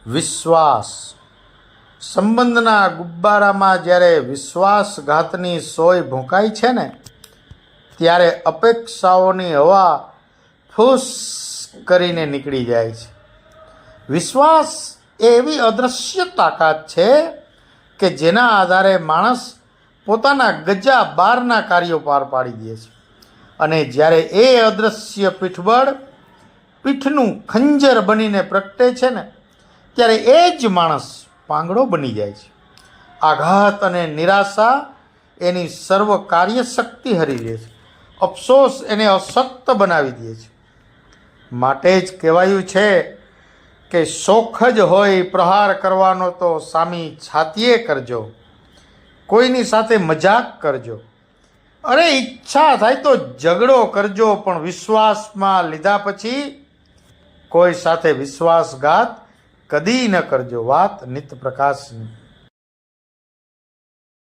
વિશ્વાસ. સંબંધના ગુબ્બારામાં જ્યારે વિશ્વાસઘાતની સોય ભૂંકાય છે ને, ત્યારે અપેક્ષાઓની હવા ફૂસ કરીને નીકળી જાય છે. વિશ્વાસ એ એવી અદૃશ્ય તાકાત છે કે જેના આધારે માણસ પોતાના ગજા બહારના કાર્યો પાર પાડી દે છે. અને જ્યારે એ અદૃશ્ય પીઠબળ પીઠનું ખંજર બનીને પ્રગટે છે ને, ત્યારે એ જ માણસ પાંગડો બની જાય છે. આઘાત અને નિરાશા એની સર્વ કાર્યશક્તિ હરી લે છે. અફસોસ એને અશક્ત બનાવી દે છે. માટે જ કહેવાયું છે કે શોખ જ હોય પ્રહાર કરવાનો તો સામી છાતીએ કરજો, કોઈની સાથે મજાક કરજો, અરે ઈચ્છા થાય તો ઝઘડો કરજો, પણ વિશ્વાસમાં લીધા પછી કોઈ સાથે વિશ્વાસઘાત કદી ન કરજો. વાત નિત પ્રકાશની.